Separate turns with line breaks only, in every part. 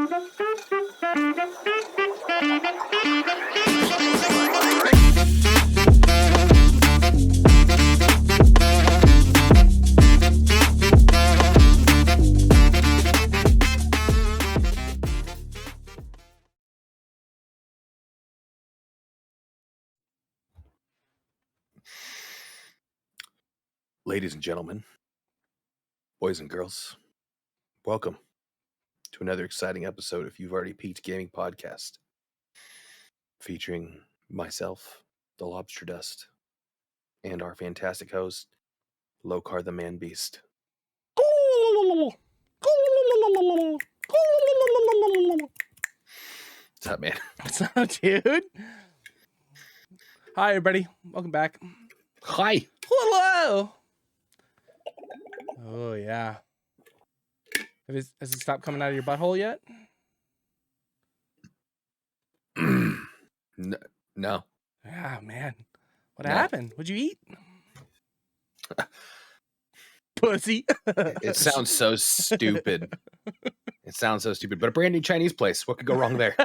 Ladies and gentlemen, boys and girls, welcome to another exciting episode of You've Already Peaked Gaming Podcast, featuring myself, DjLobsterDust, and our fantastic host, Locarthemanbeast. What's up, man?
What's up, dude? Hi, everybody. Welcome back.
Hi.
Hello. Oh, yeah. Has it stopped coming out of your butthole yet?
No.
Yeah, man. What
No.
happened? What'd you eat? Pussy.
It sounds so stupid. It sounds so stupid, but a brand new Chinese place. What could go wrong there?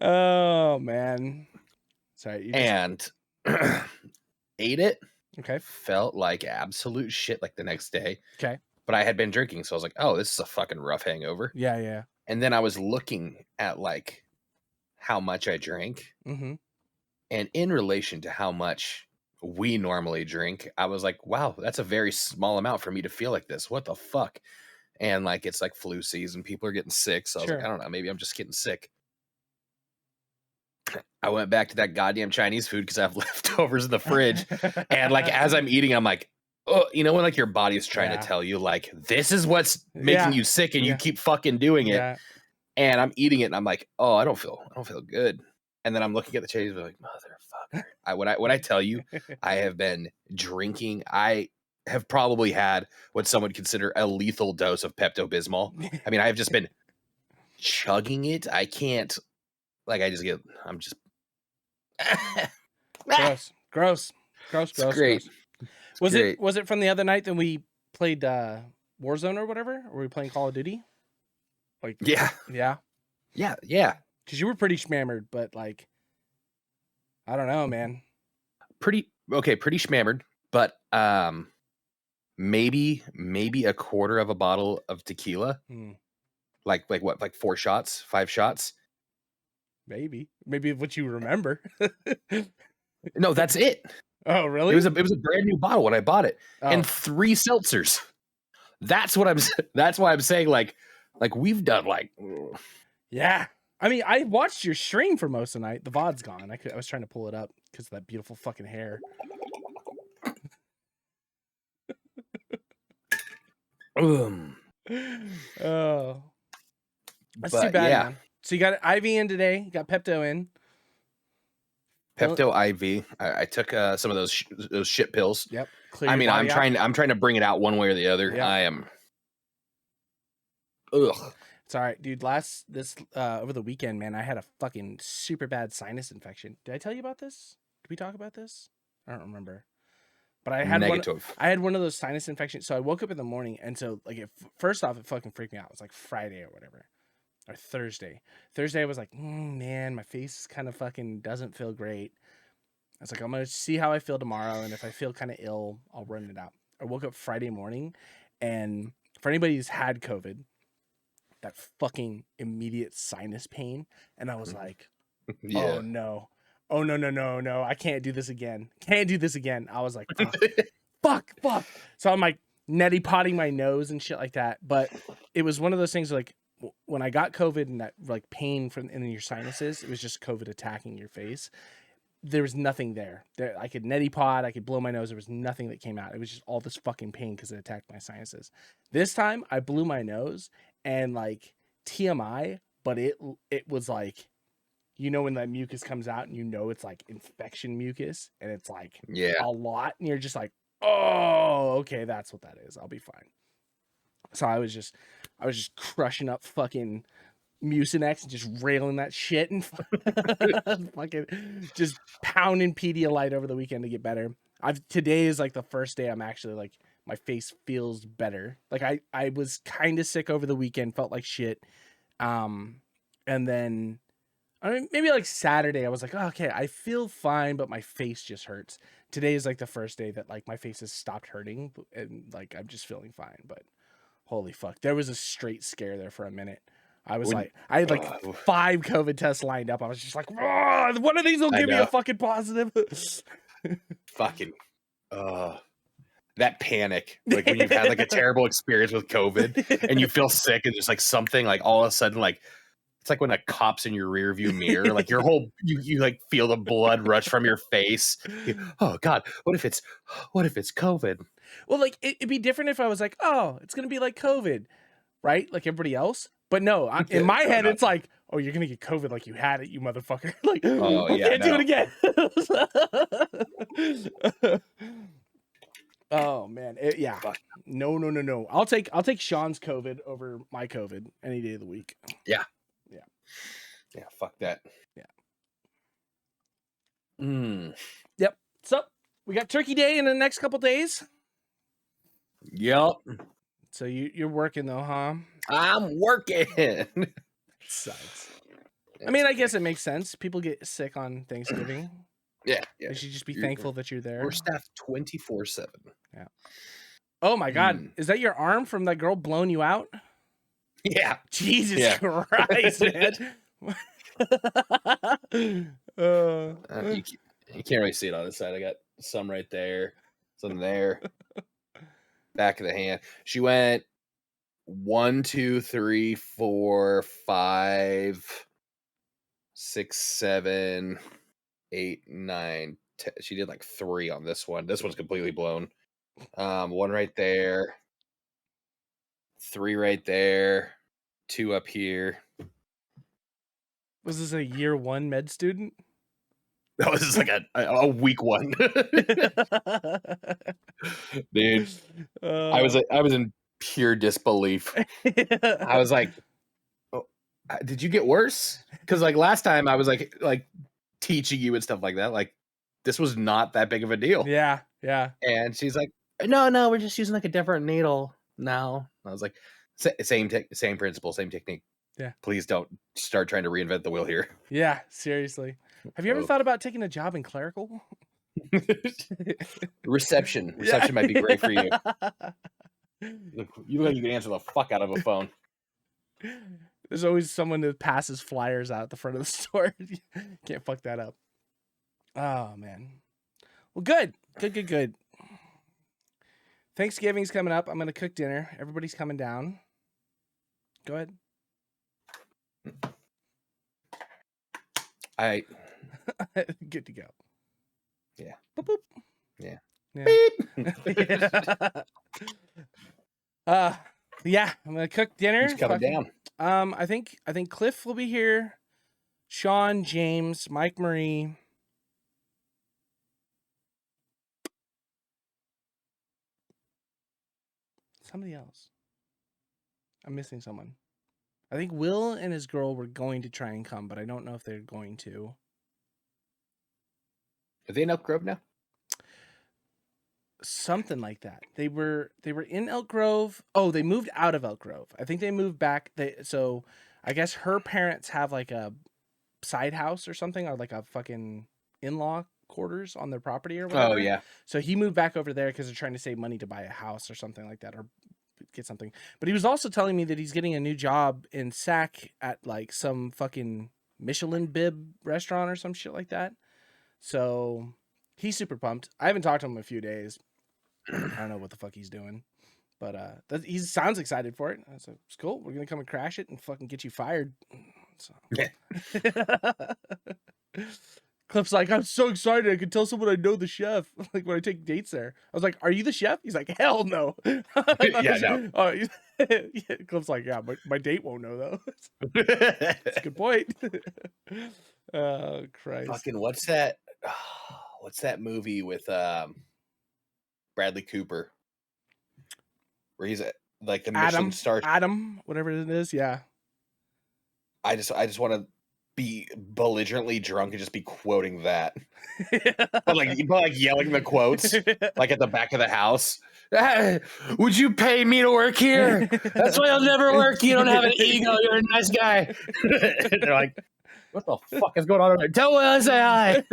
Oh, man. Sorry.
And ate it.
Okay.
Felt like absolute shit like the next day.
Okay.
But I had been drinking, so I was like, oh, this is a fucking rough hangover.
Yeah.
And then I was looking at like how much I drank.
Mm-hmm.
And in relation to how much we normally drink, I was like, wow, that's a very small amount for me to feel like this. What the fuck? And like, it's like flu season. People are getting sick. So I was like, I don't know. Maybe I'm just getting sick. I went back to that goddamn Chinese food because I have leftovers in the fridge. And like, as I'm eating, I'm like, oh, you know, when like your body is trying to tell you like, this is what's making you sick and you keep fucking doing it. And I'm eating it and I'm like, oh, I don't feel good. And then I'm looking at the Chinese food like, motherfucker. When I tell you, I have been drinking. I have probably had what some would consider a lethal dose of Pepto-Bismol. I mean, I have just been chugging it. I can't. Like, I'm just.
Gross.
Great.
Was it from the other night that we played Warzone or whatever? Or were we playing Call of Duty? Like,
yeah.
Because you were pretty schmammered, but like, I don't know, man.
Pretty schmammered, but maybe a quarter of a bottle of tequila. Like what? Like 4 shots, 5 shots.
Maybe what you remember.
No, that's it.
Oh, really?
It was a brand new bottle when I bought it, and 3 seltzers. That's why I'm saying like we've done like.
Yeah, I mean, I watched your stream for most of the night. The VOD's gone. I was trying to pull it up because of that beautiful fucking hair. Oh, that's too bad, man. So you got IV in today. You got Pepto in.
Pepto IV. I took some of those shit pills.
Yep.
I mean, I'm trying to bring it out one way or the other. Yep. I am. Ugh.
It's all right, dude. Over the weekend, man, I had a fucking super bad sinus infection. Did I tell you about this? Did we talk about this? I don't remember. But I had one of those sinus infections. So I woke up in the morning, and so like first off, it fucking freaked me out. It was like Friday or whatever. Or Thursday. I was like, man, my face kind of fucking doesn't feel great. I was like, I'm going to see how I feel tomorrow. And if I feel kind of ill, I'll run it out. I woke up Friday morning. And for anybody who's had COVID, that fucking immediate sinus pain. And I was like, oh, no. Oh, no. I can't do this again. I was like, fuck. So I'm like neti potting my nose and shit like that. But it was one of those things like, when I got COVID and that like pain in your sinuses, it was just COVID attacking your face. There was nothing there. I could neti pot, I could blow my nose. There was nothing that came out. It was just all this fucking pain because it attacked my sinuses. This time I blew my nose and like TMI, but it was like, you know, when that mucus comes out and you know it's like infection mucus and it's like a lot and you're just like, oh, okay, that's what that is. I'll be fine. So I was just crushing up fucking Mucinex and just railing that shit and fucking just pounding Pedialyte over the weekend to get better. Today is like the first day I'm actually like my face feels better. Like I was kind of sick over the weekend, felt like shit. And then maybe like Saturday, I was like, oh, okay, I feel fine, but my face just hurts. Today is like the first day that like my face has stopped hurting and like I'm just feeling fine. But holy fuck, there was a straight scare there for a minute. I was I had like 5 COVID tests lined up. I was just like, one of these will give me a fucking positive.
Fucking, that panic, like when you've had like a terrible experience with COVID and you feel sick and just like something like all of a sudden, like it's like when a cop's in your rear view mirror, like your whole, you like feel the blood rush from your face. Oh God, what if it's COVID?
Well, like it'd be different if I was like, oh, it's going to be like COVID, right? Like everybody else. But no, in my head, it's like, oh, you're going to get COVID like you had it, you motherfucker. Like, oh, I can't do it again. Oh man, yeah. No. I'll take Sean's COVID over my COVID any day of the week.
Yeah. Fuck that.
Yeah. Yep. So we got Turkey Day in the next couple days.
Yep.
So you're working though, huh?
I'm working.
Sucks. I mean, I guess it makes sense. People get sick on Thanksgiving.
Yeah.
They should just be thankful that you're there.
We're staffed 24/7.
Yeah. Oh my God. Is that your arm from that girl blowing you out?
Yeah.
Jesus Christ, man.
You can't really see it on this side. I got some right there, some there. Back of the hand. She went 1, 2, 3, 4, 5, 6, 7, 8, 9, 10. She did like 3 on this one. This one's completely blown. 1 right there, 3 right there, 2 up here.
Was this a year 1 med student?
That was just like a week 1. Dude, I was in pure disbelief. I was like, oh, did you get worse? Because like last time I was like teaching you and stuff like that. Like this was not that big of a deal.
Yeah.
And she's like, no, we're just using like a different needle now. I was like, same principle, same technique.
Yeah.
Please don't start trying to reinvent the wheel here.
Yeah, seriously. Have you ever thought about taking a job in clerical?
Reception might be great for you. You look like you can answer the fuck out of a phone.
There's always someone that passes flyers out at the front of the store. Can't fuck that up. Oh man. Well, good. Thanksgiving's coming up. I'm gonna cook dinner. Everybody's coming down. Go ahead. Good to go.
Yeah.
Boop, boop.
Yeah.
Yeah. I'm gonna cook dinner.
Who's coming down?
I think Cliff will be here. Sean, James, Mike, Marie. Somebody else. I'm missing someone. I think Will and his girl were going to try and come, but I don't know if they're going to.
Are they in Elk Grove now?
Something like that. They were in Elk Grove. Oh, they moved out of Elk Grove. I think they moved back. So I guess her parents have like a side house or something, or like a fucking in-law quarters on their property or whatever.
Oh yeah.
So he moved back over there because they're trying to save money to buy a house or something like that, or get something. But he was also telling me that he's getting a new job in Sac at like some fucking Michelin bib restaurant or some shit like that. So he's super pumped. I haven't talked to him in a few days. I don't know what the fuck he's doing, but he sounds excited for it. I was like, it's cool. We're gonna come and crash it and fucking get you fired. So. Cliff's like, I'm so excited. I can tell someone I know the chef. Like when I take dates there, I was like, "Are you the chef?" He's like, "Hell no."
Yeah, no.
Oh, Cliff's like, "Yeah, but my date won't know though." That's a good point. Oh Christ!
Fucking what's that? What's that movie with Bradley Cooper, where he's like the Michelin star?
Adam, whatever it is. Yeah.
I just want to be belligerently drunk and just be quoting that, but like yelling the quotes like at the back of the house. Would you pay me to work here? That's why I'll never work. You don't have an ego. You're a nice guy. They're like, what the fuck is going on over there? Tell Will I say hi.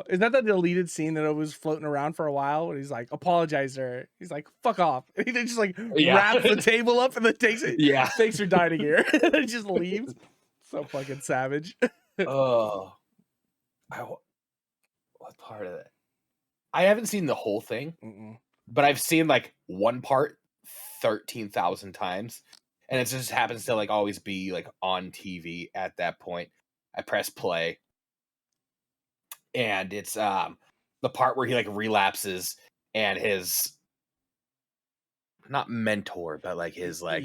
Is that the deleted scene that was floating around for a while when he's like, apologize to her? He's like, fuck off. And he just like wraps the table up and then takes it.
Yeah.
Thanks for dining here. And then just leaves. So fucking savage.
Oh. What part of it? I haven't seen the whole thing, but I've seen like one part 13,000 times. And it just happens to like always be like on TV at that point. I press play. And it's the part where he like relapses and his not mentor, but like his like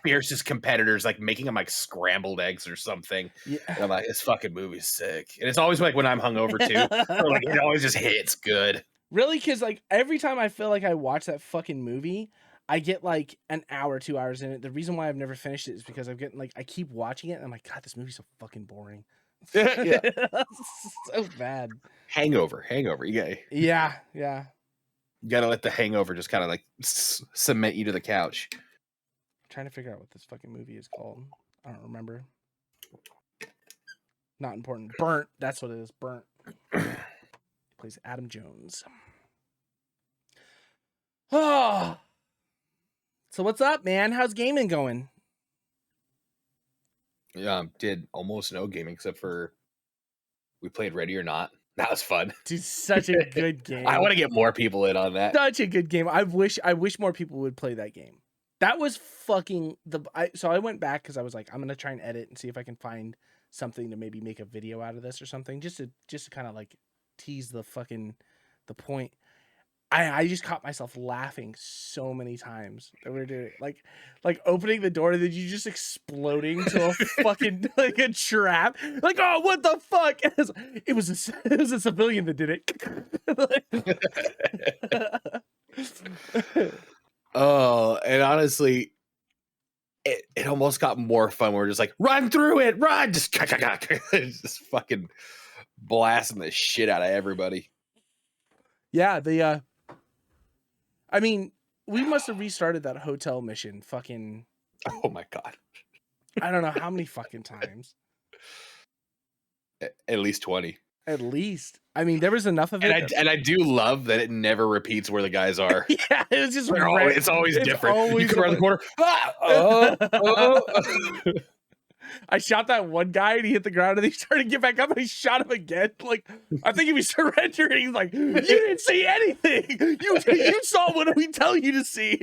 fiercest competitors like making him like scrambled eggs or something. Yeah. And I'm like, this fucking movie's sick. And it's always like when I'm hungover too. Or like it always just hits good.
Really? Because like every time I feel like I watch that fucking movie, I get like an hour, 2 hours in it. The reason why I've never finished it is because I'm getting like I keep watching it and I'm like, God, this movie's so fucking boring.
Yeah.
So bad.
Hangover. You gotta let the hangover just kind of like cement you to the couch.
I'm trying to figure out what this fucking movie is called. I don't remember. Not important. Burnt. That's what it is. Burnt. Plays Adam Jones. Oh. So what's up, man? How's gaming going?
Did almost no gaming except for we played Ready or Not. That was fun.
Dude, such a good game.
I want to get more people in on that.
Such a good game. I wish more people would play that game. That was fucking so I went back because I was like, I'm gonna try and edit and see if I can find something to maybe make a video out of this or something, just to kind of like tease the point. I just caught myself laughing so many times that we were doing it. Like opening the door and then you just exploding to a fucking like a trap. Like, oh, what the fuck? It was a civilian that did
it. Oh, and honestly, it almost got more fun. We're just like, run through it, run, just fucking blasting the shit out of everybody.
Yeah, I mean, we must have restarted that hotel mission fucking...
Oh my God.
I don't know how many fucking times.
At least 20.
At least. I mean, there was enough of it.
And I do love that it never repeats where the guys are.
Yeah, it was just...
It's always different.
Always
you come around the corner.
I shot that one guy and he hit the ground and he started to get back up and I shot him again. Like, I think he was surrendering. He's like, you didn't see anything. You saw what we tell you to see.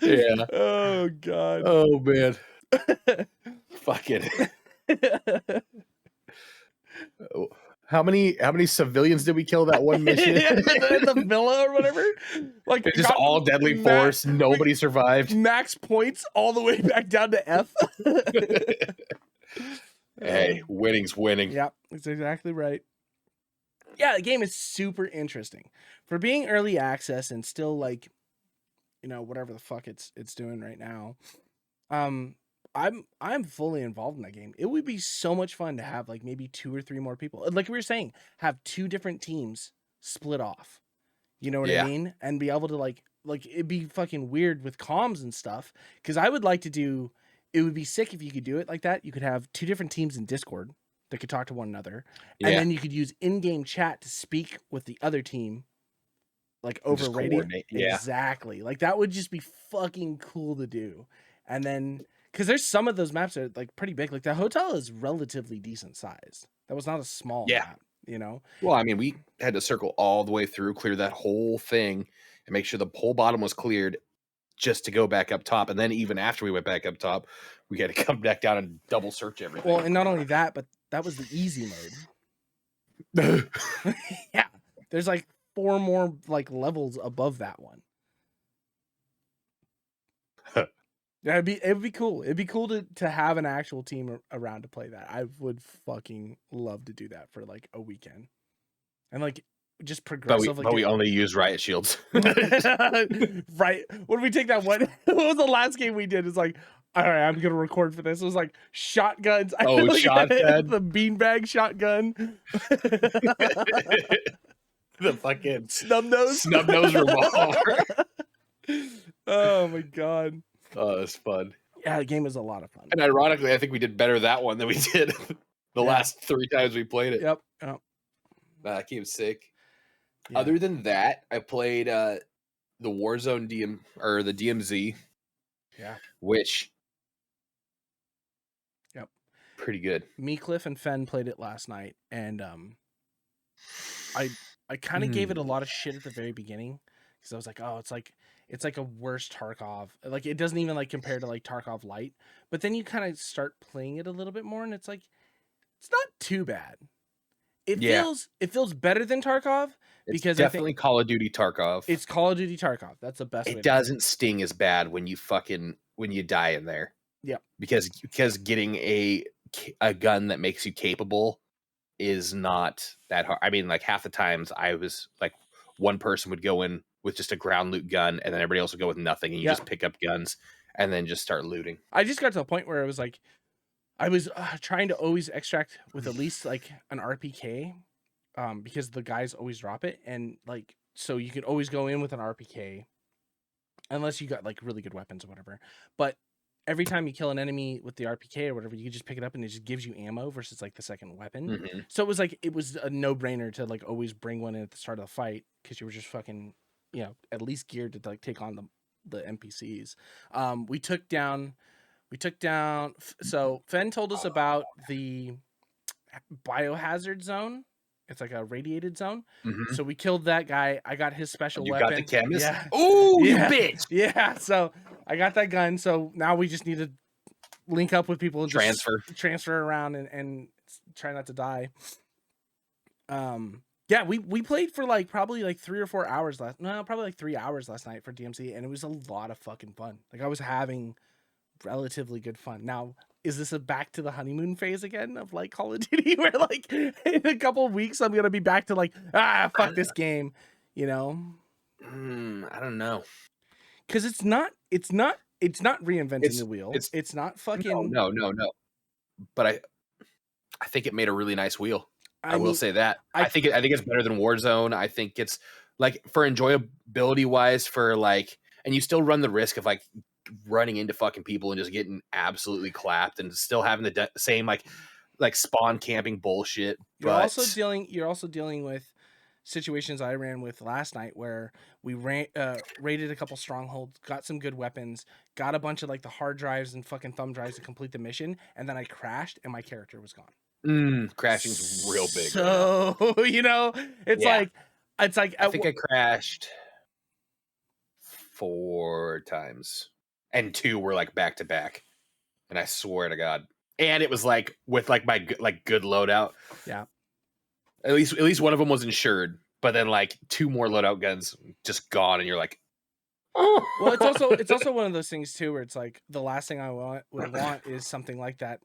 Yeah.
Oh, God.
Oh, man. Fucking. How many civilians did we kill that one mission?
In the villa or whatever? Like
just all deadly force. Nobody survived.
Max points all the way back down to F.
Hey, winning's winning.
Yeah, that's exactly right. Yeah, the game is super interesting. For being early access and still like, whatever the fuck it's doing right now. I'm fully involved in that game. It would be so much fun to have like maybe 2 or 3 more people. Like we were saying, have 2 different teams split off. You know what I mean? And be able to like it'd be fucking weird with comms and stuff. Cause I would like to do, it would be sick if you could do it like that. You could have 2 different teams in Discord that could talk to one another. And then you could use in-game chat to speak with the other team. Like over radio.
Yeah.
Exactly. Like that would just be fucking cool to do. And then, because there's some of those maps that are like pretty big. Like the hotel is relatively decent sized. That was not a small map,
Well, I mean, we had to circle all the way through, clear that whole thing, and make sure the whole bottom was cleared just to go back up top. And then even after we went back up top, we had to come back down and double search everything.
Well, and not only that, but that was the easy mode. Yeah. There's like 4 more like levels above that one. Yeah, it would be cool. It'd be cool to have an actual team around to play that. I would fucking love to do that for like a weekend, and like just progressive.
But we only use riot shields.
Right? When we take that one, what was the last game we did? It's like all right, I'm gonna record for this. It was like shotguns.
Oh, shotgun.
The beanbag shotgun.
The fucking
snub nose
revolver.
Oh my god.
Oh, it's fun.
Yeah, the game was a lot of fun.
And ironically, I think we did better that one than we did the last 3 times we played it.
Yep.
That game's sick. Yeah. Other than that, I played the Warzone the DMZ.
Yeah.
Which
Yep.
Pretty good.
Me, Cliff, and Fen played it last night, and I kind of gave it a lot of shit at the very beginning because I was like, oh, it's like a worse Tarkov. Like it doesn't even like compare to like Tarkov Light. But then you kind of start playing it a little bit more, and it's like it's not too bad. It feels better than Tarkov because
it's definitely Call of Duty Tarkov.
It's Call of Duty Tarkov. That's the best.
It doesn't sting as bad when you die in there.
Yeah,
because getting a gun that makes you capable is not that hard. I mean, like half the times I was like, one person would go in with just a ground loot gun, and then everybody else would go with nothing, and you just pick up guns and then just start looting.
I just got to the point where it was like, I was trying to always extract with at least like an RPK, because the guys always drop it, and like so you could always go in with an RPK, unless you got like really good weapons or whatever. But every time you kill an enemy with the RPK or whatever, you can just pick it up and it just gives you ammo versus like the second weapon. Mm-hmm. So it was a no-brainer to like always bring one in at the start of the fight because you were just fucking, at least geared to like take on the NPCs. We took down. So Fen told us about the biohazard zone. It's like a radiated zone. Mm-hmm. So we killed that guy. I got his special weapon.
You got the chemist?
Yeah.
Ooh, you bitch.
Yeah. So I got that gun. So now we just need to link up with people and transfer around and try not to die. Yeah, we played for like probably like 3 or 4 hours probably like 3 hours last night for DMC, and it was a lot of fucking fun. Like I was having relatively good fun. Now, is this a back to the honeymoon phase again of like Call of Duty where like in a couple of weeks I'm gonna be back to like fuck this game,
I don't know,
because it's not reinventing the wheel. It's not fucking
no. But I think it made a really nice wheel. I will say that. I think it's better than Warzone. I think it's like for enjoyability wise, for like, and you still run the risk of like running into fucking people and just getting absolutely clapped and still having the same like spawn camping bullshit.
You're also dealing with situations I ran with last night where we raided a couple strongholds, got some good weapons, got a bunch of like the hard drives and fucking thumb drives to complete the mission, and then I crashed and my character was gone.
Crashing's real big.
So right it's like
I think I crashed 4 times. And 2 were like back to back, and I swear to God, and it was like with like my good loadout.
Yeah,
at least one of them was insured, but then like 2 more loadout guns just gone, and you're like,
oh. Well, it's also one of those things too, where it's like the last thing I would want is something like that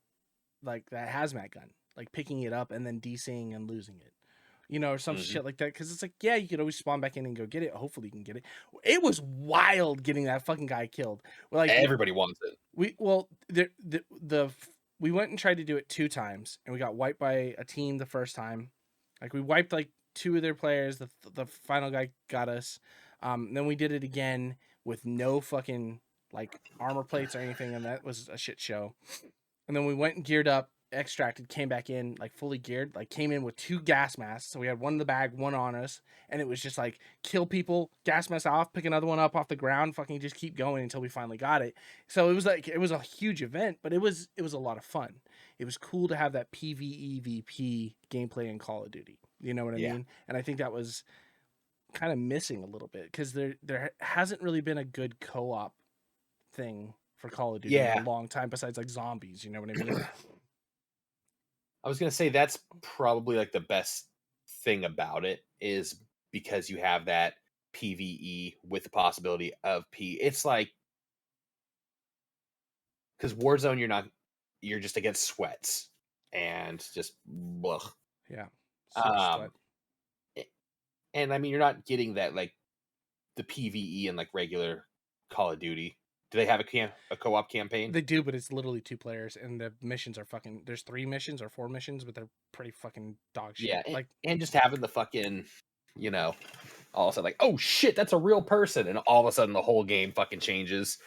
hazmat gun, like picking it up and then DCing and losing it. Or some shit like that. Because it's like, yeah, you could always spawn back in and go get it. Hopefully you can get it. It was wild getting that fucking guy killed. Like
everybody wants it.
We went and tried to do it 2 times, and we got wiped by a team the first time. Like we wiped like 2 of their players. The final guy got us. Then we did it again with no fucking like armor plates or anything, and that was a shit show. And then we went and geared up. Extracted, came back in like fully geared, like came in with 2 gas masks, so we had one in the bag, one on us, and it was just like kill people, gas mask off, pick another one up off the ground, fucking just keep going until we finally got it. So it was a huge event, but it was a lot of fun. It was cool to have that PvEVP gameplay in Call of Duty, you know what I mean? And I think that was kind of missing a little bit because there hasn't really been a good co-op thing for Call of Duty in a long time besides like zombies, you know what I mean?
I was going to say that's probably like the best thing about it is because you have that PvE with the possibility of P. It's like, because Warzone, you're just against sweats and just blah.
Yeah.
And I mean, you're not getting that like the PvE in like regular Call of Duty. Do they have a co-op campaign?
They do, but it's literally 2 players, and the missions are fucking. There's 3 missions or 4 missions, but they're pretty fucking dog shit.
Yeah,
Like,
and just having the fucking, you know, all of a sudden like, oh shit, that's a real person, and all of a sudden the whole game fucking changes.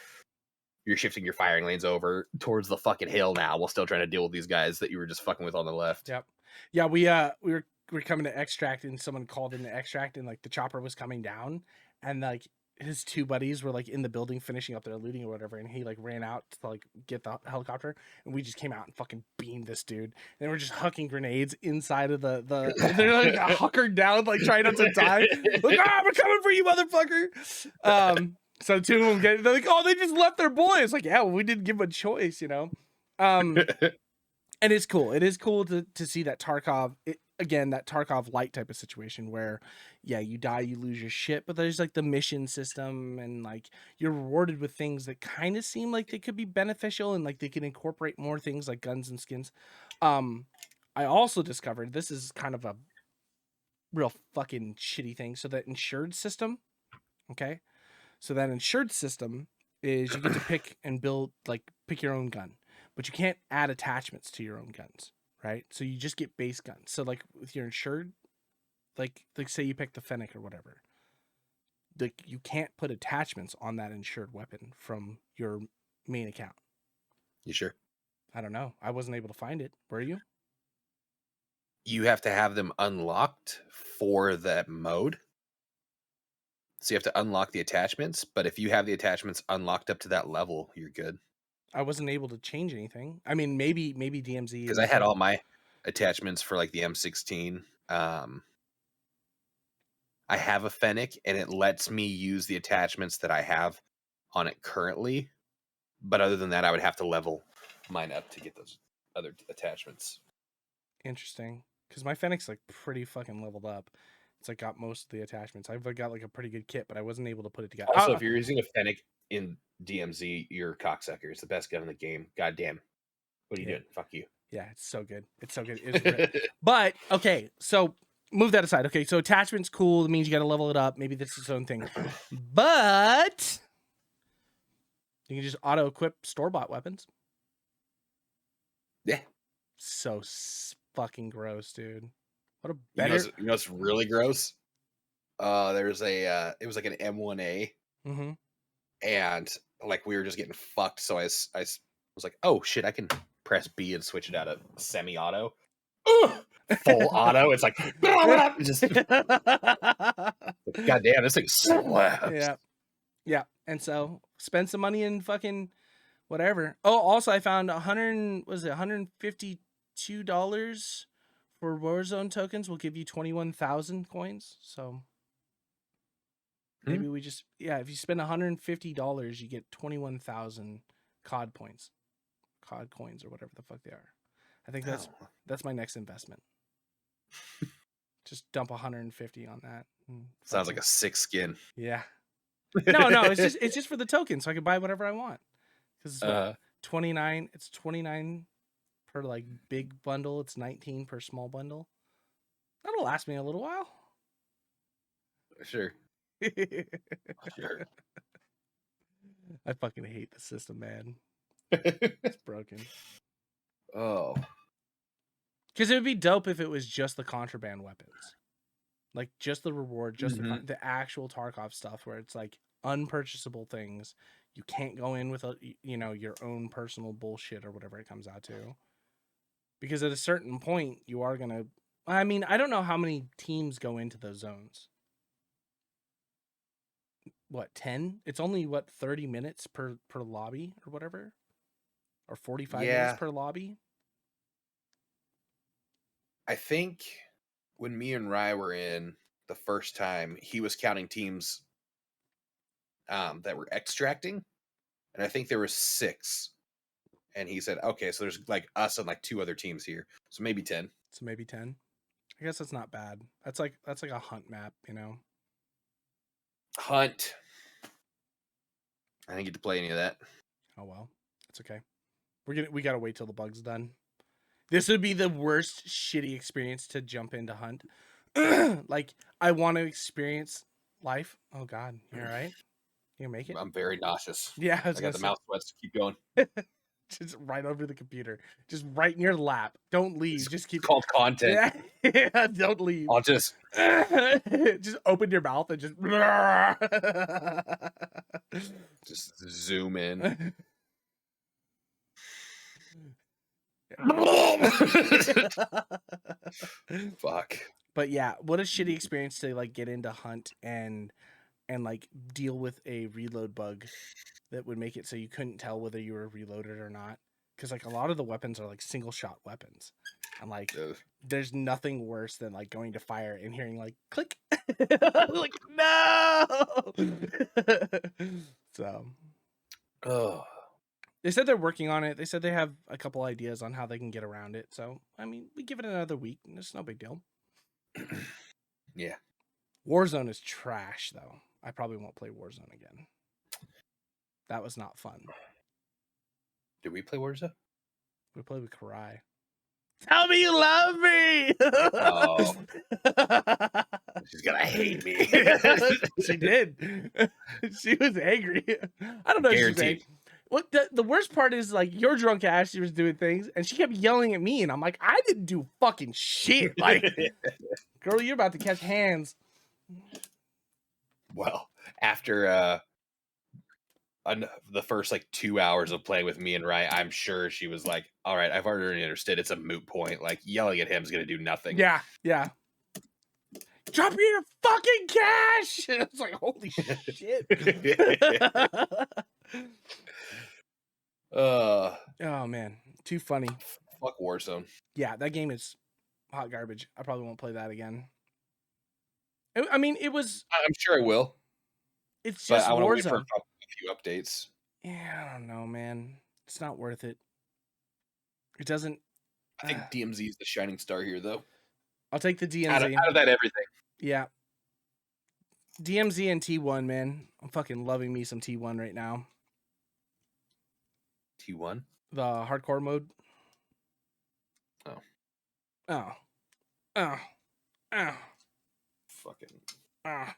You're shifting your firing lanes over towards the fucking hill now, while still trying to deal with these guys that you were just fucking with on the left.
Yep. Yeah, we were coming to extract, and someone called in to extract, and like the chopper was coming down, and like his 2 buddies were like in the building finishing up their looting or whatever, and he like ran out to like get the helicopter, and we just came out and fucking beamed this dude, and we're just hucking grenades inside of the they're like huckered down, like trying not to die, like, ah, we're coming for you, motherfucker. So 2 of them they're like, oh, they just left their boys. Like, yeah, well, we didn't give them a choice, you know. And it's cool. It is cool to see that Tarkov, again, that Tarkov light type of situation where, yeah, you die, you lose your shit, but there's like the mission system, and like you're rewarded with things that kind of seem like they could be beneficial, and like they can incorporate more things like guns and skins. I also discovered, this is kind of a real fucking shitty thing. So that insured system, okay? So that insured system is you get to pick and build, like pick your own gun. But you can't add attachments to your own guns, right? So you just get base guns. So like with your insured, like say you pick the Fennec or whatever, like you can't put attachments on that insured weapon from your main account.
You sure?
I don't know. I wasn't able to find it. Were you?
You have to have them unlocked for that mode. So you have to unlock the attachments, but if you have the attachments unlocked up to that level, you're good.
I wasn't able to change anything. I mean, maybe DMZ,
because I had all my attachments for like the M16. I have a Fennec, and it lets me use the attachments that I have on it currently. But other than that, I would have to level mine up to get those other attachments.
Interesting, because my Fennec's like pretty fucking leveled up. It's like got most of the attachments. I've got like a pretty good kit, but I wasn't able to put it together.
Also, if you're using a Fennec in DMZ, you're a cocksucker. It's the best gun in the game. God damn. What are you doing? Fuck you.
Yeah, it's so good. It's so good. But okay, so move that aside. Okay, so attachment's cool. It means you got to level it up. Maybe that's its own thing. But you can just auto equip store-bought weapons.
Yeah.
So fucking gross, dude. What a better.
You know what's really gross? There's a it was like an M1A, and like we were just getting fucked. So I was like, oh shit, I can press B and switch it out of semi-auto. Full auto. It's like just goddamn, this thing slaps.
Yeah. And so spend some money in fucking whatever. Oh, also I found $152 for Warzone tokens will give you 21,000 coins. So maybe we just, if you spend $150, you get 21,000 COD points. COD coins or whatever the fuck they are. I think that's my next investment. Just dump 150 on that.
Sounds like a sick skin.
Yeah. No, it's just for the token, so I can buy whatever I want. Because 29, it's 29 per like big bundle. It's 19 per small bundle. That'll last me a little while.
Sure. Sure.
I fucking hate the system, man. It's broken.
Oh.
Because it would be dope if it was just the contraband weapons. Like, just the reward, just the actual Tarkov stuff, where it's like unpurchasable things. You can't go in with your own personal bullshit or whatever it comes out to. Because at a certain point, you are gonna. I mean, I don't know how many teams go into those zones. What, 10? It's only 30 minutes per lobby or whatever, or 45 minutes per lobby.
I think when me and Rye were in the first time, he was counting teams that were extracting, and I think there were 6. And he said, okay, so there's like us and like 2 other teams here, so maybe 10.
So maybe 10. I guess that's not bad. That's like a hunt map, you know.
Hunt. I didn't get to play any of that.
Oh well, it's okay. We gotta wait till the bug's done. This would be the worst shitty experience to jump into Hunt. Like, I want to experience life. Oh God, you all right? You can make it?
I'm very nauseous.
Yeah,
I got the mouth sweats. Keep going.
Just right over the computer. Just right in your lap. Don't leave.
It's called content.
Yeah, don't leave.
I'll just
open your mouth and
just zoom in. Fuck.
But yeah, what a shitty experience to like get into hunt and like deal with a reload bug that would make it so you couldn't tell whether you were reloaded or not. Because like a lot of the weapons are like single shot weapons, and like there's nothing worse than like going to fire and hearing like click, like no. So, they said they're working on it. They said they have a couple ideas on how they can get around it. So I mean, we give it another week, and it's no big deal.
Yeah. Warzone
is trash, though. I probably won't play Warzone again. That was not fun.
Did we play Warzone?
We played with Karai. Tell me you love me!
Oh. She's gonna hate me.
She did. She was angry. I don't know if she was angry. What the worst part is, like, your drunk ass, she was doing things, and she kept yelling at me, and I'm like, I didn't do fucking shit. Like, girl, you're about to catch hands.
Well, after the first like 2 hours of playing with me and Rye, I'm sure she was like, all right, I've already understood it's a moot point. Like, yelling at him is gonna do nothing.
Yeah. Drop your fucking cash. It's like, holy shit. Oh man, too funny.
Fuck Warzone.
Yeah, that game is hot garbage. I probably won't play that again. I mean, it was.
I'm sure I will.
It's just
I want to wait for
Warzone.
a few updates.
Yeah, I don't know, man. It's not worth it. It doesn't.
I think DMZ is the shining star here, though.
I'll take the DMZ.
Out of that, everything.
Yeah. DMZ and T1, man. I'm fucking loving me some T1 right now.
T1?
The hardcore mode. Oh.
Fucking. Barf.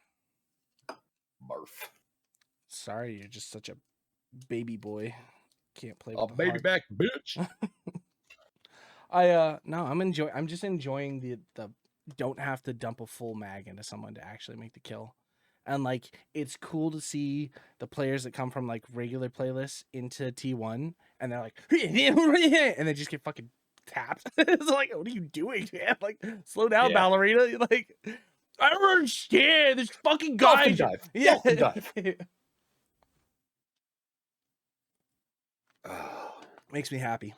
Sorry, you're just such a baby boy. Can't play
with baby back, bitch.
I'm just enjoying the don't have to dump a full mag into someone to actually make the kill. And like, it's cool to see the players that come from like regular playlists into T1 and they're like, and they just get fucking tapped. It's like, what are you doing, man? Like, slow down, ballerina. Like, I don't understand this fucking guy.
Dive. Yeah. Dive.
Makes me happy.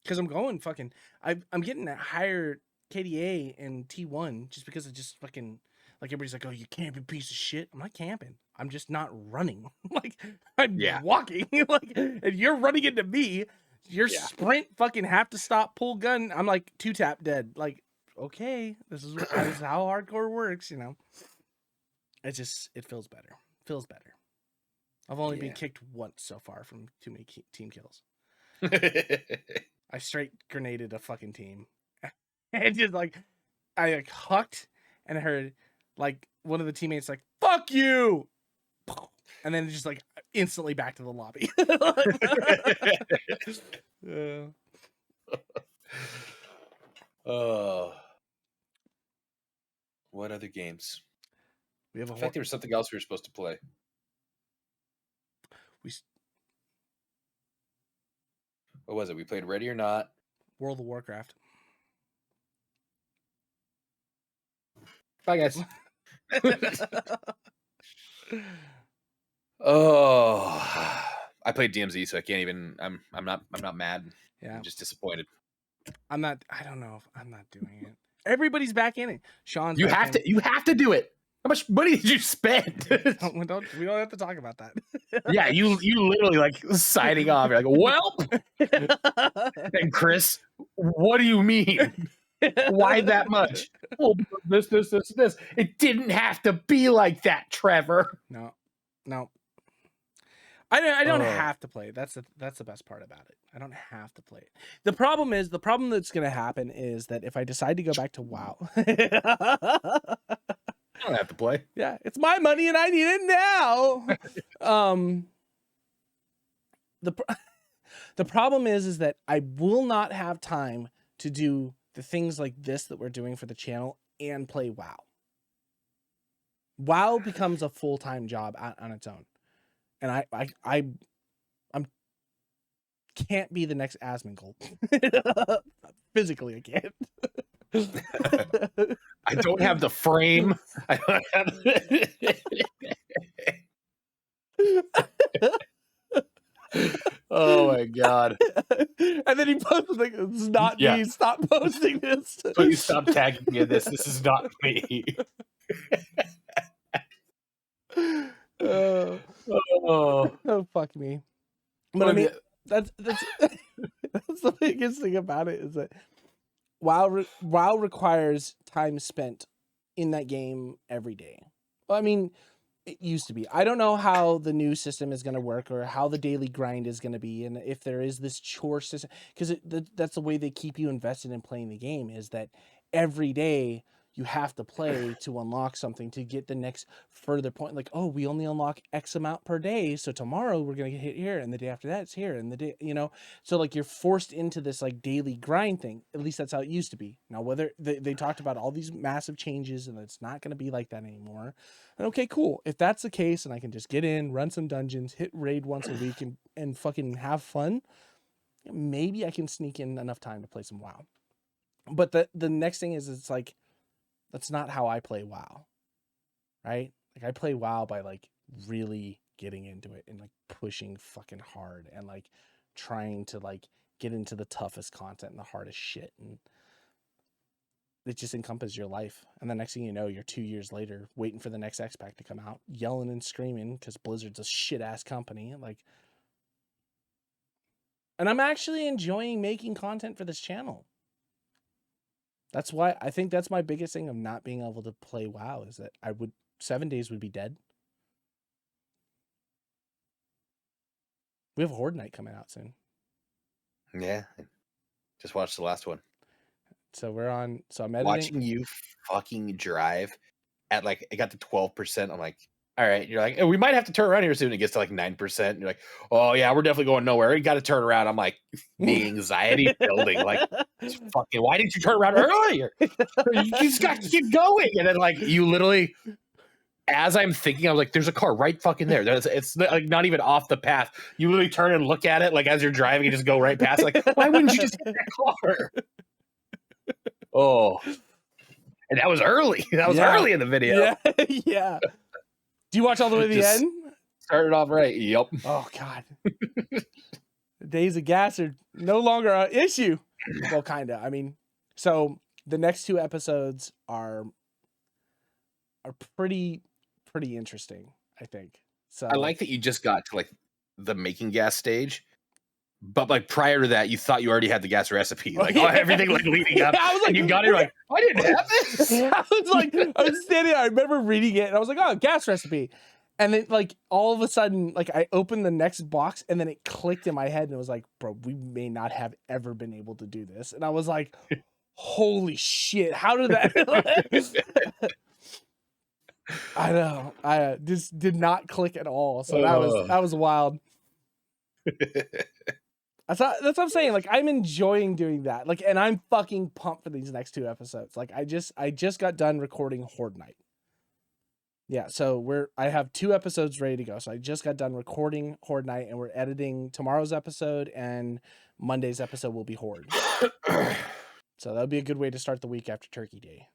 Because I'm going fucking, I'm getting that higher KDA and T1 just because it just fucking, like, everybody's like, oh, you camping piece of shit. I'm not camping. I'm just not running. Like, I'm walking. Like, and you're running into me. Your sprint fucking have to stop, pull gun. I'm like 2-tap dead. Like, okay, this is how hardcore works, you know. It feels better. I've only been kicked once so far from too many team kills. I straight grenaded a fucking team. And just like, I like hucked and I heard like one of the teammates like, fuck you. And then just like instantly back to the lobby.
What other games?
We have
I think there was something else we were supposed to play. What was it? We played Ready or Not.
World of Warcraft.
Bye, guys. Oh, I played DMZ, so I can't even. I'm not mad.
Yeah,
I'm just disappointed.
I don't know if I'm not doing it. Everybody's back in it. Sean's.
You have to do it. How much money did you spend?
we don't have to talk about that.
Yeah, you literally like signing off. You're like, well, and Chris, what do you mean? Why that much? Well, this. It didn't have to be like that, Trevor.
No. I don't have to play it. That's the best part about it. I don't have to play it. The problem that's going to happen is that if I decide to go back to WoW,
I don't have to play.
Yeah, it's my money and I need it now. The problem is that I will not have time to do the things like this that we're doing for the channel and play WoW. WoW becomes a full-time job on its own. And I can't be the next Asmongold. Physically, I can't.
I don't have the frame. I don't have... Oh my god.
And then he posted like, it's not me. Stop posting this.
Please stop tagging me in this. This is not me.
Oh, fuck me. But I mean, that's that's the biggest thing about it, is that WoW requires time spent in that game every day. Well, I mean, it used to be. I don't know how the new system is going to work, or how the daily grind is going to be, and if there is this chore system, because that's the way they keep you invested in playing the game, is that every day you have to play to unlock something, to get the next further point. Like, oh, we only unlock X amount per day, so tomorrow we're going to get hit here, and the day after that it's here, and the day, you know, so like you're forced into this like daily grind thing. At least that's how it used to be. Now, whether they talked about all these massive changes and it's not going to be like that anymore. And okay, cool. If that's the case, and I can just get in, run some dungeons, hit raid once a week, and fucking have fun, maybe I can sneak in enough time to play some WoW. But the next thing is, it's like, that's not how I play WoW, right? Like, I play WoW by like really getting into it and like pushing fucking hard and like trying to like get into the toughest content and the hardest shit, and it just encompasses your life. And the next thing you know, you're 2 years later waiting for the next X Pack to come out, yelling and screaming because Blizzard's a shit ass company. Like, and I'm actually enjoying making content for this channel. That's why I think that's my biggest thing of not being able to play WoW, is that 7 days would be dead. We have Horde Night coming out soon.
Yeah. Just watched the last one.
So we're on. So I'm editing.
Watching you fucking drive at like, it got to 12%. I'm like, all right. You're like, oh, we might have to turn around here soon. It gets to like 9%. And you're like, oh yeah, we're definitely going nowhere. We got to turn around. I'm like, the anxiety building. Like, fucking, why didn't you turn around earlier? You just got to keep going. And then like, you literally, as I'm thinking, I was like, there's a car right fucking there. It's like not even off the path. You literally turn and look at it like as you're driving, you just go right past. Like, why wouldn't you just hit that car? Oh, and that was early. That was early in the video.
Yeah, yeah. Do you watch all the way to the end?
Started off right. Yep.
Oh God. The days of gas are no longer an issue. Well, kinda. I mean, so the next 2 episodes are pretty interesting, I think. So
I like that you just got to like the making gas stage. But like prior to that, you thought you already had the gas recipe, like everything like leading up. I was like, and you got it, like, I didn't have this.
I was like, I was standing. I remember reading it, and I was like, oh, gas recipe. And then like all of a sudden, like I opened the next box, and then it clicked in my head, and it was like, bro, we may not have ever been able to do this. And I was like, holy shit, how did that? I know. I just did not click at all. So that was wild. That's what I'm saying. Like, I'm enjoying doing that. Like, and I'm fucking pumped for these next 2 episodes. Like, I just got done recording Horde Night. Yeah, so I have 2 episodes ready to go. So I just got done recording Horde Night, and we're editing tomorrow's episode, and Monday's episode will be Horde. So that'll be a good way to start the week after Turkey Day.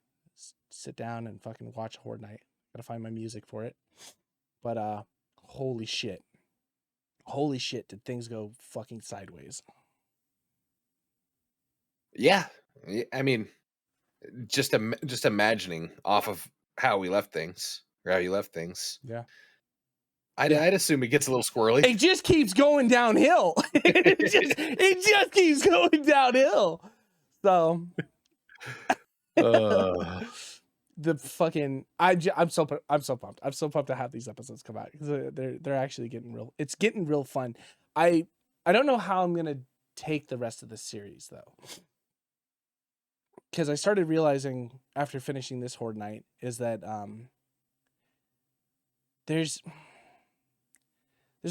Sit down and fucking watch Horde Night. Gotta find my music for it. But holy shit. Holy shit, did things go fucking sideways.
Yeah. I mean, just imagining off of how we left things, or how you left things.
Yeah.
I'd assume it gets a little squirrely.
It just keeps going downhill. it just keeps going downhill. So the fucking I'm so pumped. I'm so pumped to have these episodes come out, because they're actually getting real. It's getting real fun. I don't know how I'm gonna take the rest of the series though. because I started realizing after finishing this Horde night is that there's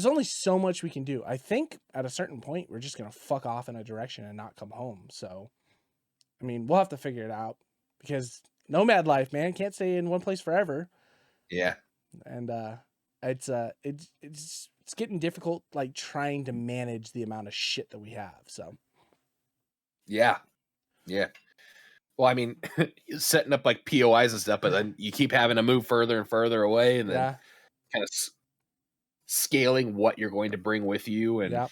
only so much we can do. I think at a certain point we're just gonna fuck off in a direction and not come home. So, I mean, we'll have to figure it out because nomad life, man, can't stay in one place forever.
Yeah,
and it's getting difficult, like trying to manage the amount of shit that we have. So,
yeah. Well, I mean, setting up like POIs and stuff, but then you keep having to move further and further away, and then kind of scaling what you're going to bring with you. And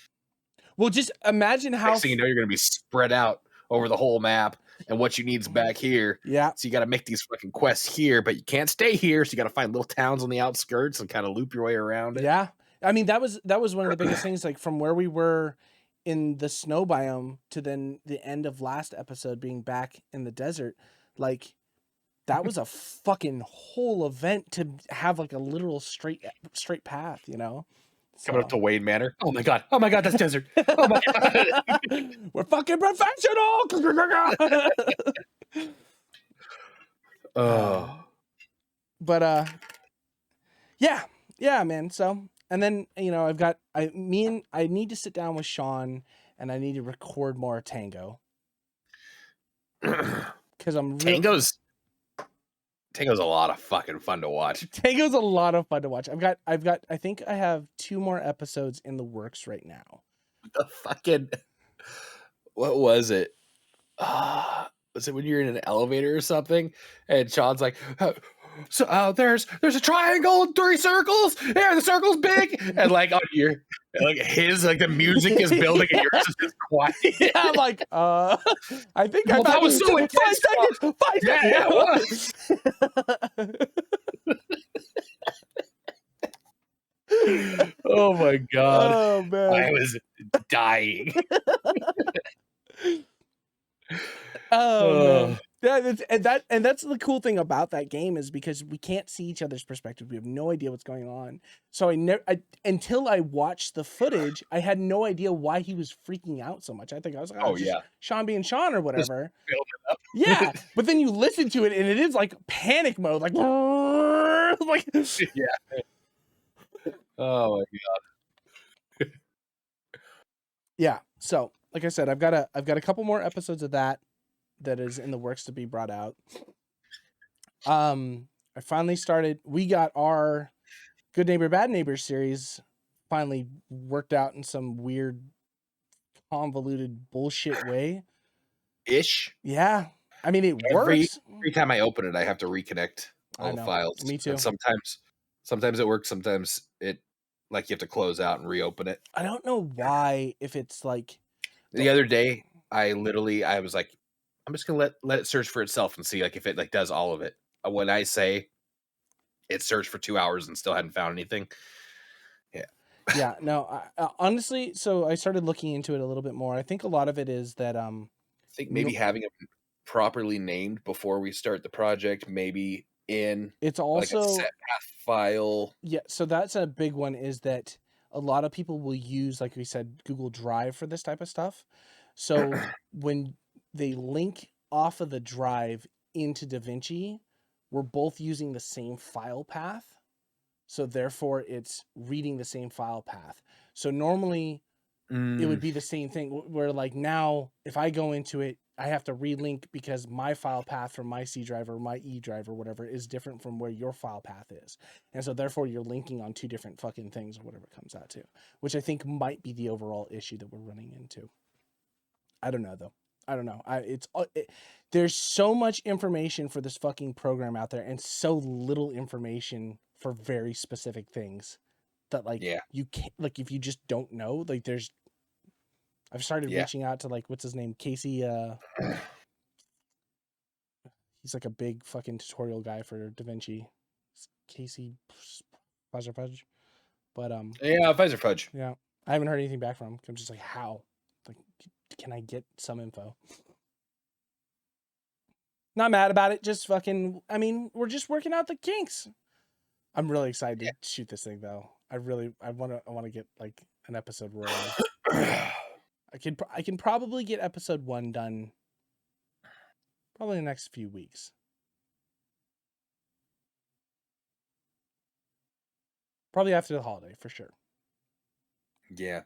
well, just imagine how
next thing you know, you're going to be spread out over the whole map, and what you need's back here.
Yeah.
So you got to make these fucking quests here, but you can't stay here. So you got to find little towns on the outskirts and kind of loop your way around it.
Yeah. I mean, that was one of the biggest things, like from where we were in the snow biome to then the end of last episode being back in the desert. Like, that was a fucking whole event to have like a literal straight path, you know?
Coming up to Wayne Manor. Oh my god, that's desert. Oh my god.
We're fucking professional. But yeah, man. So, and then, you know, I need to sit down with Sean and I need to record more Tango. Because
Tango's a lot of fucking fun to watch.
Tango's a lot of fun to watch. I think I have 2 more episodes in the works right now.
The fucking, what was it? Was it when you're in an elevator or something? And Sean's like, so there's a triangle and 3 circles. Yeah, the circle's big. And like on your, like his, like the music is building and yours is just quiet.
Yeah, I'm like, I think
that was so intense.
5 seconds.
Yeah, it was. Oh my god.
Oh man.
I was dying.
Oh man. Yeah, and that's the cool thing about that game, is because we can't see each other's perspective. We have no idea what's going on. So until I watched the footage, I had no idea why he was freaking out so much. I think I was like, oh yeah, Sean being Sean or whatever. Yeah, but then you listen to it and it is like panic mode, like
yeah. Oh my god.
Yeah. So, like I said, I've got a couple more episodes of that is in the works to be brought out. I finally started. We got our Good Neighbor Bad Neighbor series finally worked out in some weird, convoluted bullshit way.
Ish.
Yeah. I mean, it works.
Every time I open it, I have to reconnect all the files.
Me too.
And sometimes it works. Sometimes it, like, you have to close out and reopen it.
I don't know why. If it's like
the other day, I was like, I'm just gonna let it search for itself and see like if it like does all of it. When I say it searched for 2 hours and still hadn't found anything.
Yeah. No. Honestly, so I started looking into it a little bit more. I think a lot of it is that
I think maybe having it properly named before we start the project, maybe in
it's also
like a set path file.
Yeah. So that's a big one, is that a lot of people will use, like we said, Google Drive for this type of stuff. So when they link off of the drive into DaVinci, we're both using the same file path. So therefore it's reading the same file path. So normally it would be the same thing where, like, now if I go into it, I have to relink because my file path from my C drive or my E drive or whatever is different from where your file path is. And so therefore you're linking on 2 different fucking things or whatever it comes out to, which I think might be the overall issue that we're running into. I don't know though. I don't know. There's so much information for this fucking program out there and so little information for very specific things that, like, you can't, like, if you just don't know, like, I've started reaching out to, like, what's his name? Casey, he's like a big fucking tutorial guy for DaVinci. It's Casey Fudge. But
yeah, Pfizer Fudge.
Yeah. I haven't heard anything back from him. I'm just like, how? Like, can I get some info? Not mad about it. Just fucking, I mean, we're just working out the kinks. I'm really excited to shoot this thing though. I want to get like an episode rolling. I can probably get episode 1 done Probably the next few weeks. Probably after the holiday, for sure.
Yeah.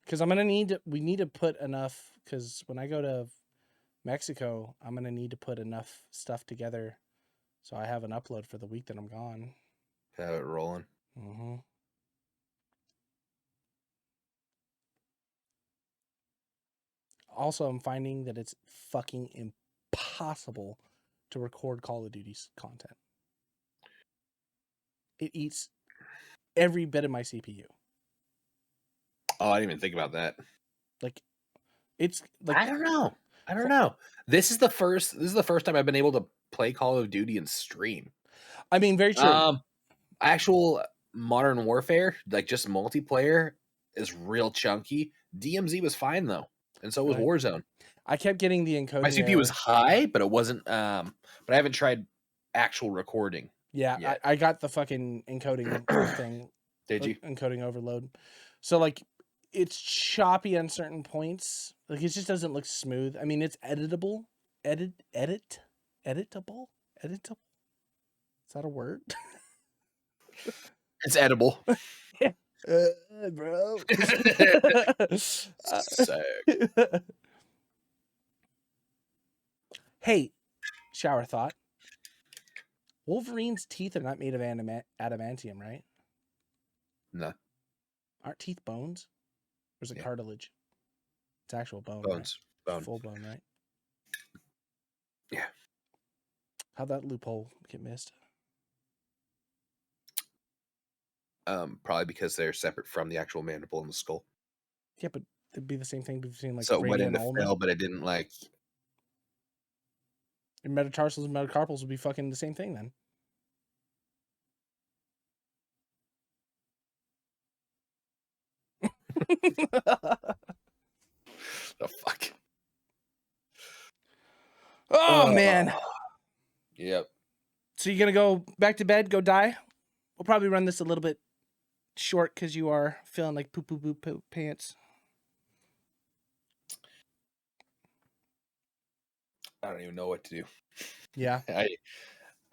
Because we need to put enough, because when I go to Mexico, I'm going to need to put enough stuff together so I have an upload for the week that I'm gone.
Have it rolling.
Mm-hmm. Also, I'm finding that it's fucking impossible to record Call of Duty's content. It eats every bit of my CPU.
Oh, I didn't even think about that.
Like, it's like
I don't know. This is the first time I've been able to play Call of Duty and stream.
I mean, very true.
Actual Modern Warfare, like just multiplayer, is real chunky. DMZ was fine though, and so was Warzone.
I kept getting the encoding.
My CPU was high, but it wasn't. But I haven't tried actual recording.
Yeah, I got the fucking encoding thing.
Did you?
Encoding overload. So like, it's choppy on certain points. Like, it just doesn't look smooth. I mean, it's editable. Editable. Is that a word?
It's edible.
Bro. Hey, shower thought. Wolverine's teeth are not made of adamantium, right?
No.
Aren't teeth bones? Or is it cartilage? It's actual bone.
Bones.
Right?
Bone.
Full bone, right?
Yeah.
How'd that loophole get missed?
Probably because they're separate from the actual mandible and the skull.
Yeah, but it'd be the same thing between like
so it went
and
into fill, but it didn't like.
Your metatarsals and metacarpals would be fucking the same thing then.
The fuck.
Oh man.
Yep.
So you're gonna go back to bed, go die? We'll probably run this a little bit short because you are feeling like poop pants.
I don't even know what to do.
Yeah.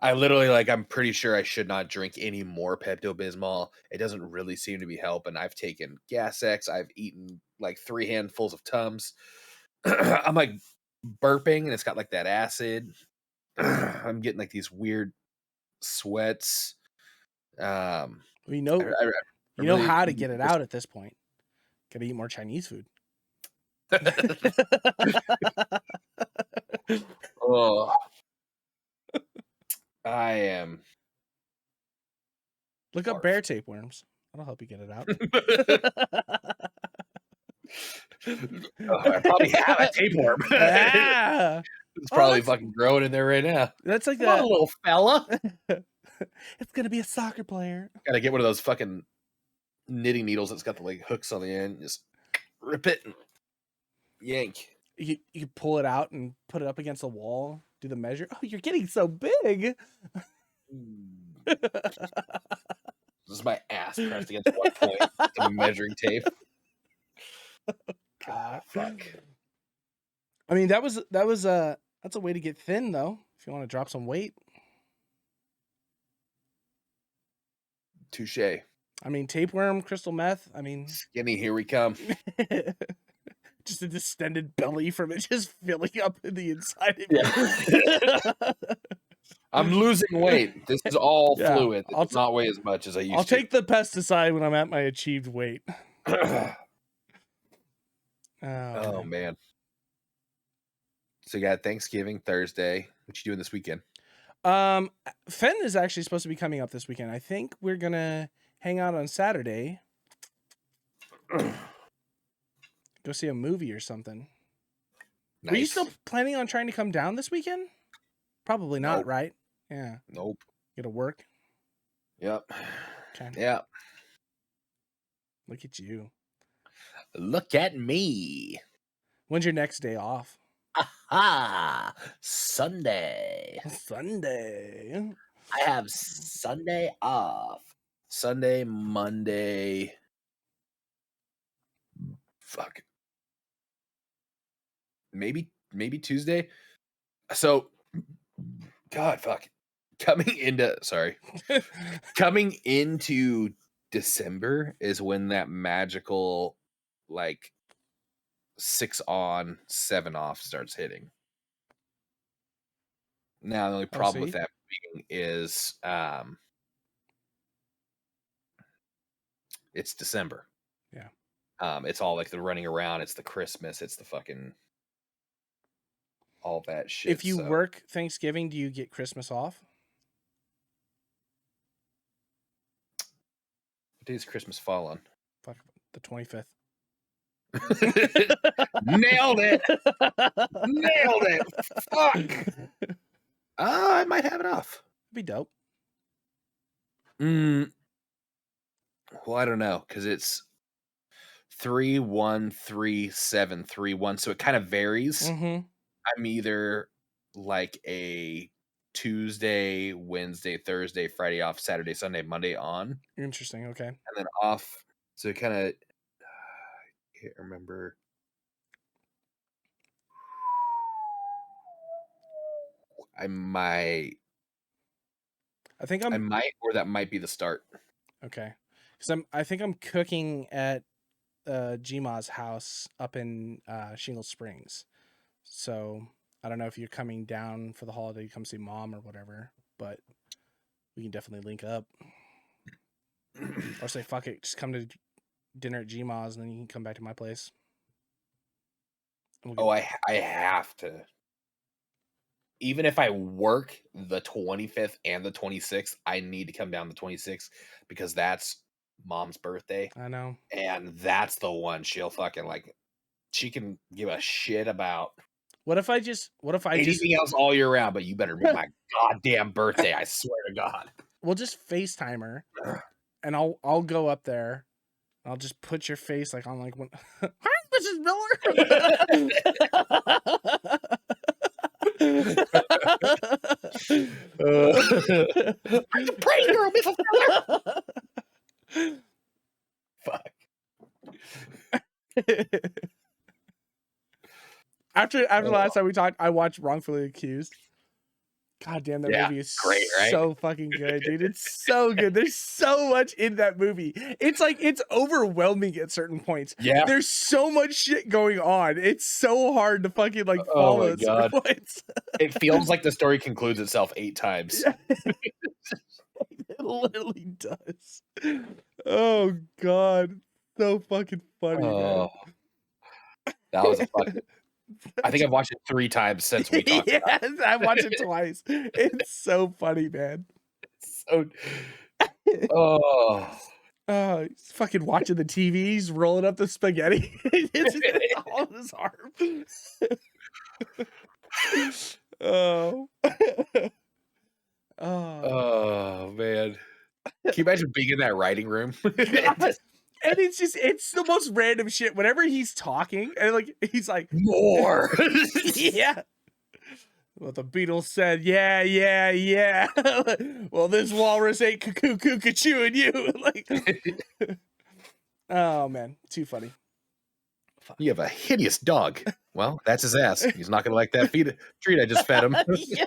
I literally, like, I'm pretty sure I should not drink any more Pepto-Bismol. It doesn't really seem to be helping. I've taken Gas X. I've eaten like 3 handfuls of Tums. I'm like burping and it's got like that acid. I'm getting like these weird sweats.
We know you know how to get it out at this point. Gotta eat more Chinese food.
Oh, I am.
Look up bear tapeworms. That'll help you get it out.
I probably have a tapeworm.
Yeah.
It's probably fucking growing in there right now.
That's like
that little fella.
It's gonna be a soccer player.
Gotta get one of those fucking knitting needles that's got the like hooks on the end. Just rip it and yank.
You pull it out and put it up against the wall. Do the measure. Oh, you're getting so big.
This is my ass pressed against one point. The measuring tape. God, fuck.
I mean, that's a way to get thin though. If you want to drop some weight.
Touche.
I mean, tapeworm, crystal meth. I mean,
skinny. Here we come.
Just a distended belly from it just filling up in the inside of you.
I'm losing weight. This is all fluid. It does not weigh as much as I used to.
I'll take the pesticide when I'm at my achieved weight.
Oh man. So you got Thanksgiving Thursday. What you doing this weekend?
Fenn is actually supposed to be coming up this weekend. I think we're gonna hang out on Saturday. Go see a movie or something. Nice. Were you still planning on trying to come down this weekend? Probably not, right? Yeah.
Nope.
You gotta work.
Yep.
Okay.
Yep.
Look at you.
Look at me.
When's your next day off?
Aha! Sunday.
Sunday.
I have Sunday off. Sunday, Monday. Fuck. Maybe Tuesday. So, God, fuck. Coming into December is when that magical, like, 6 on, 7 off starts hitting. Now, the only problem with that being is, it's December.
Yeah.
It's all like the running around. It's the Christmas. It's the fucking all that shit.
If you work Thanksgiving, do you get Christmas off?
What day does Christmas fall on?
Fuck, the 25th.
Nailed it. Nailed it. Fuck. I might have it off.
That'd be dope.
Well, I don't know, because it's 3-1-3-7-3-1, so it kind of varies.
Mm-hmm.
I'm either like a Tuesday, Wednesday, Thursday, Friday off, Saturday, Sunday, Monday on.
Interesting. Okay.
And then off. So kind of, I can't remember. I might, or that might be the start.
Okay. Because I think I'm cooking at Gma's house up in Shingle Springs. So I don't know if you're coming down for the holiday to come see Mom or whatever, but we can definitely link up. Or say, fuck it, just come to dinner at Gma's and then you can come back to my place.
I have to. Even if I work the 25th and the 26th, I need to come down the 26th because that's Mom's birthday.
I know.
And that's the one she'll fucking like, she can give a shit about.
What if I just
anything else all year round, but you better be my goddamn birthday, I swear to God.
We'll just FaceTime her and I'll go up there. I'll just put your face like on like when hi, Mrs. Miller.
I'm the praise girl, Mrs. Miller. Fuck.
After the last time we talked, I watched Wrongfully Accused. God damn, that movie is
great, right?
So fucking good, dude. It's so good. There's so much in that movie. It's like, it's overwhelming at certain points.
Yeah.
There's so much shit going on. It's so hard to fucking like follow certain points.
It feels like the story concludes itself 8 times.
Yeah. It literally does. Oh, God. So fucking funny, man.
That was a fucking... I think I've watched it 3 times since we talked about it.
I watched it twice. It's so funny, man. He's fucking watching the TV. He's rolling up the spaghetti. It's all in his arm.
Oh, man. Can you imagine being in that writing room?
And it's the most random shit. Whenever he's talking, and like he's like,
more.
Yeah. Well, the Beatles said, yeah. Well, this walrus ain't chewing you. Like, oh man, too funny.
You have a hideous dog. Well, that's his ass. He's not gonna like that treat I just fed him.
Yeah.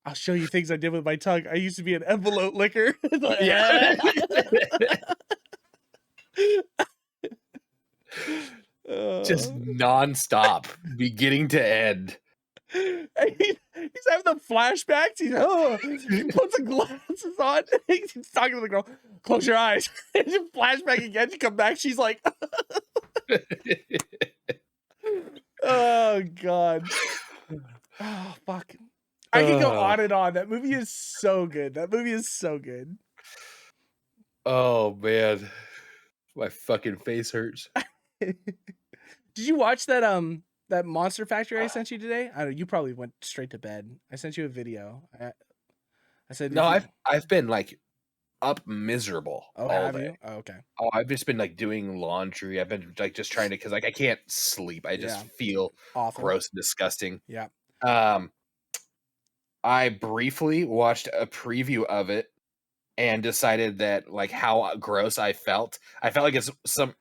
I'll show you things I did with my tongue. I used to be an envelope licker.
Yeah. Just nonstop, beginning to end.
He's having the flashbacks. He puts the glasses on. He's talking to the girl. Close your eyes. Flashback again. You come back. She's like, oh, God. Oh, fuck. I can go on and on. That movie is so good.
Oh, man. My fucking face hurts.
Did you watch that that Monster Factory I sent you today? I don't know, you probably went straight to bed. I sent you a video. I said
no, I've been like up miserable.
Oh, have you? Oh, okay.
Oh, I've just been like doing laundry. I've been like just trying to, because like I can't sleep. I just feel
awful,
gross and disgusting.
Yeah.
I briefly watched a preview of it and decided that like how gross I felt. I felt like it's some,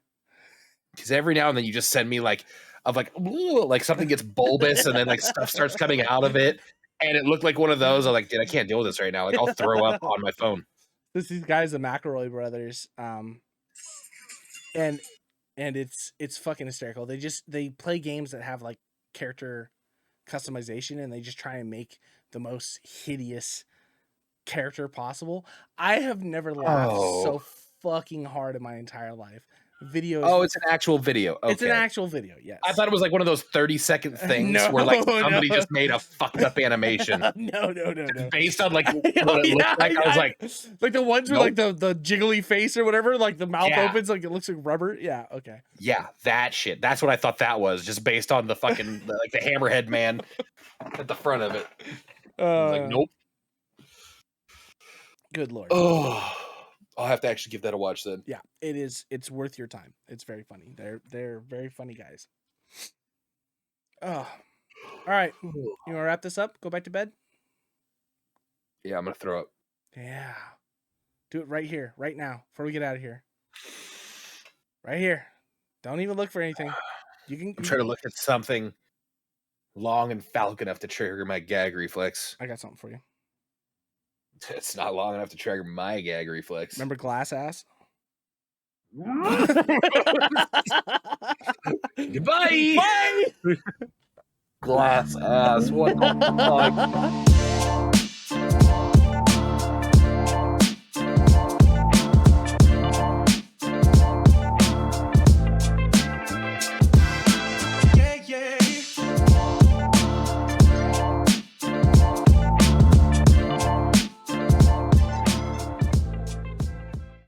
because every now and then you just send me like of like something gets bulbous and then like stuff starts coming out of it. And it looked like one of those. I was like, dude, I can't deal with this right now. Like, I'll throw up on my phone.
These guys, the McElroy brothers, and it's fucking hysterical. They play games that have like character customization, and they just try and make the most hideous character possible. I have never laughed so fucking hard in my entire life. Videos.
Oh, it's an actual video. Okay.
It's an actual video. Yes.
I thought it was like one of those 30-second things where like somebody just made a fucked up animation.
No.
Based on like what it looked like. I was
like the ones with like the jiggly face or whatever, like the mouth opens like it looks like rubber. Yeah. Okay.
Yeah, that shit. That's what I thought that was, just based on the fucking like the hammerhead man at the front of it. Like, nope.
Good Lord.
Oh. I'll have to actually give that a watch then.
Yeah, it is. It's worth your time. It's very funny. They're very funny guys. Oh, all right. You want to wrap this up? Go back to bed?
Yeah, I'm going to throw up.
Yeah. Do it right here, right now, before we get out of here. Right here. Don't even look for anything. I'm
trying to look at something long and phallic enough to trigger my gag reflex.
I got something for you.
It's not long enough to trigger my gag reflex.
Remember glass ass?
Goodbye.
Bye.
Glass ass. What the fuck?